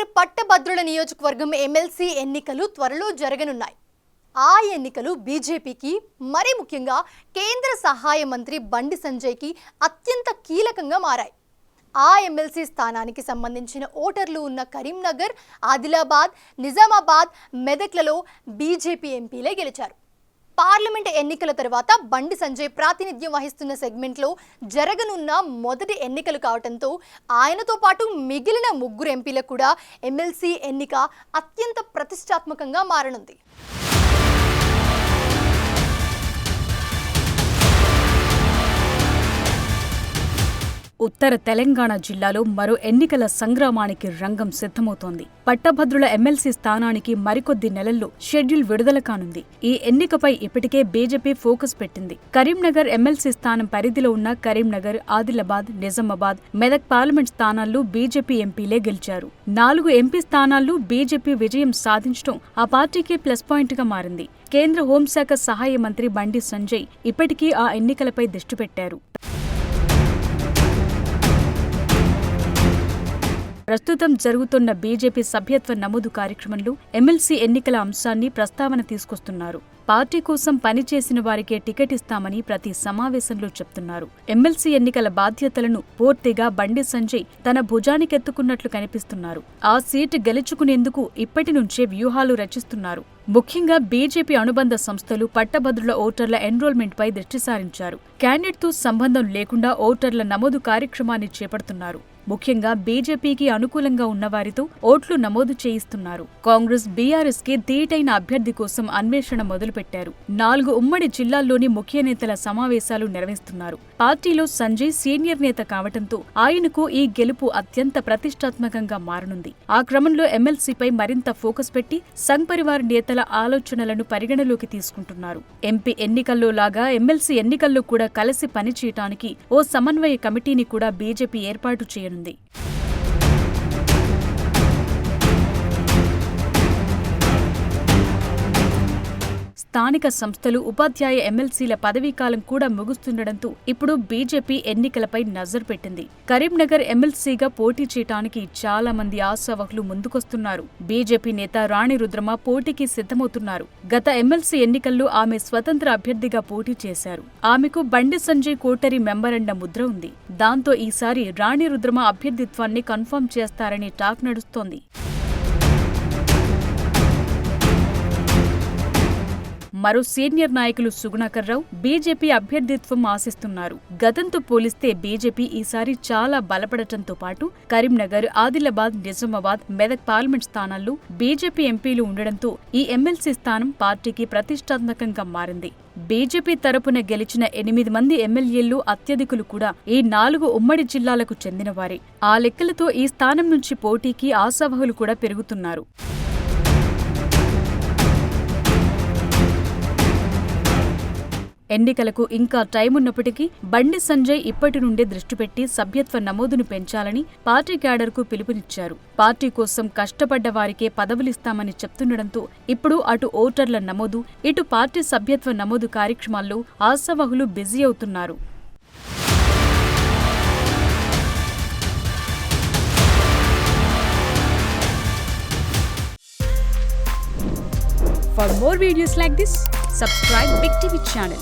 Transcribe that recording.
కరీంనగర్ పట్టభద్రుల నియోజకవర్గం ఎమ్మెల్సీ ఎన్నికలు త్వరలో జరగనున్నాయి. ఆ ఎన్నికలు బీజేపీకి మరి ముఖ్యంగా కేంద్ర సహాయ మంత్రి బండి సంజయ్కి అత్యంత కీలకంగా మారాయి. ఆ ఎమ్మెల్సీ స్థానానికి సంబంధించిన ఓటర్లు ఉన్న కరీంనగర్, ఆదిలాబాద్, నిజామాబాద్, మెదక్లలో బీజేపీ ఎంపీలే గెలిచారు. పార్లమెంట్ ఎన్నికల తర్వాత బండి సంజయ్ ప్రాతినిధ్యం వహిస్తున్న సెగ్మెంట్లో జరగనున్న మొదటి ఎన్నికలు కావడంతో ఆయనతో పాటు మిగిలిన ముగ్గురు ఎంపీలకు కూడా ఎమ్మెల్సీ ఎన్నిక అత్యంత ప్రతిష్టాత్మకంగా మారనుంది. ఉత్తర తెలంగాణ జిల్లాలో మరో ఎన్నికల సంగ్రామానికి రంగం సిద్ధమవుతోంది. పట్టభద్రుల ఎమ్మెల్సీ స్థానానికి మరికొద్ది నెలల్లో షెడ్యూల్ విడుదల కానుంది. ఈ ఎన్నికపై ఇప్పటికే బీజేపీ ఫోకస్ పెట్టింది. కరీంనగర్ ఎమ్మెల్సీ స్థానం పరిధిలో ఉన్న కరీంనగర్, ఆదిలాబాద్, నిజామాబాద్, మెదక్ పార్లమెంట్ స్థానాల్లో బీజేపీ ఎంపీలే గెలిచారు. 4 ఎంపీ స్థానాల్లో బీజేపీ విజయం సాధించడం ఆ పార్టీకి ప్లస్ పాయింట్గా మారింది. కేంద్ర హోంశాఖ సహాయ మంత్రి బండి సంజయ్ ఇప్పటికీ ఆ ఎన్నికలపై దృష్టి పెట్టారు. ప్రస్తుతం జరుగుతున్న బీజేపీ సభ్యత్వ నమోదు కార్యక్రమంలో ఎమ్మెల్సీ ఎన్నికల అంశాన్ని ప్రస్తావన తీసుకొస్తున్నారు. పార్టీ కోసం పనిచేసిన వారికే టికెట్ ఇస్తామని ప్రతి సమావేశంలో చెప్తున్నారు. ఎమ్మెల్సీ ఎన్నికల బాధ్యతలను పూర్తిగా బండి సంజయ్ తన భుజానికెత్తుకున్నట్లు కనిపిస్తున్నారు. ఆ సీటు గెలుచుకునేందుకు ఇప్పటి నుంచే వ్యూహాలు రచిస్తున్నారు. ముఖ్యంగా బీజేపీ అనుబంధ సంస్థలు పట్టభద్రుల ఓటర్ల ఎన్రోల్మెంట్పై దృష్టి సారించారు. క్యాండిడేట్తో సంబంధం లేకుండా ఓటర్ల నమోదు కార్యక్రమాన్ని చేపడుతున్నారు. ముఖ్యంగా బీజేపీకి అనుకూలంగా ఉన్నవారితో ఓట్లు నమోదు చేయిస్తున్నారు. కాంగ్రెస్, బీఆర్ఎస్ కి ధీటైన అభ్యర్థి కోసం అన్వేషణ మొదలుపెట్టారు. 4 ఉమ్మడి జిల్లాల్లోని ముఖ్య నేతల సమావేశాలు నిర్వహిస్తున్నారు. పార్టీలో సంజయ్ సీనియర్ నేత కావడంతో ఆయనకు ఈ గెలుపు అత్యంత ప్రతిష్టాత్మకంగా మారనుంది. ఆ క్రమంలో ఎమ్మెల్సీపై మరింత ఫోకస్ పెట్టి సంఘ్ పరివార్ నేతల ఆలోచనలను పరిగణలోకి తీసుకుంటున్నారు. ఎంపీ ఎన్నికల్లో లాగా ఎమ్మెల్సీ ఎన్నికల్లో కూడా కలిసి పనిచేయటానికి ఓ సమన్వయ కమిటీని కూడా బీజేపీ ఏర్పాటు చేయనుంది. స్థానిక సంస్థలు, ఉపాధ్యాయ ఎమ్మెల్సీల పదవీకాలం కూడా ముగుస్తుండటంతో ఇప్పుడు బీజేపీ ఎన్నికలపై నజర్ పెట్టింది. కరీంనగర్ ఎమ్మెల్సీగా పోటీ చేయడానికి చాలా మంది ఆశావహులు ముందుకొస్తున్నారు. బీజేపీ నేత రాణి రుద్రమ పోటీకి సిద్ధమవుతున్నారు. గత ఎమ్మెల్సీ ఎన్నికల్లో ఆమె స్వతంత్ర అభ్యర్థిగా పోటీ చేశారు. ఆమెకు బండి సంజయ్ కోటరీ మెంబరన్న ముద్ర ఉంది. దాంతో ఈసారి రాణి రుద్రమ అభ్యర్థిత్వాన్ని కన్ఫర్మ్ చేస్తారని టాక్ నడుస్తోంది. మరో సీనియర్ నాయకులు సుగుణాకర్ రావు బీజేపీ అభ్యర్థిత్వం ఆశిస్తున్నారు. గతంతో పోలిస్తే బీజేపీ ఈసారి చాలా బలపడటంతో పాటు కరీంనగర్, ఆదిలాబాద్, నిజామాబాద్, మెదక్ పార్లమెంట్ స్థానాల్లో బీజేపీ ఎంపీలు ఉండడంతో ఈ ఎమ్మెల్సీ స్థానం పార్టీకి ప్రతిష్టాత్మకంగా మారింది. బీజేపీ తరపున గెలిచిన 8 మంది ఎమ్మెల్యేలు అత్యధికులు కూడా ఈ 4 ఉమ్మడి జిల్లాలకు చెందినవారే. ఆ లెక్కలతో ఈ స్థానం నుంచి పోటీకి ఆశావహులు కూడా పెరుగుతున్నారు. ఎన్నికలకు ఇంకా టైం ఉన్నప్పటికీ బండి సంజయ్ ఇప్పటి నుండే దృష్టి పెట్టి సభ్యత్వ నమోదును పెంచాలని పార్టీ క్యాడర్కు పిలుపునిచ్చారు. పార్టీ కోసం కష్టపడ్డ వారికే పదవులిస్తామని చెప్తుండటంతో ఇప్పుడు అటు ఓటర్ల నమోదు, ఇటు పార్టీ సభ్యత్వ నమోదు కార్యక్రమాల్లో ఆశావహులు బిజీ అవుతున్నారు. For more videos like this, subscribe Big TV channel.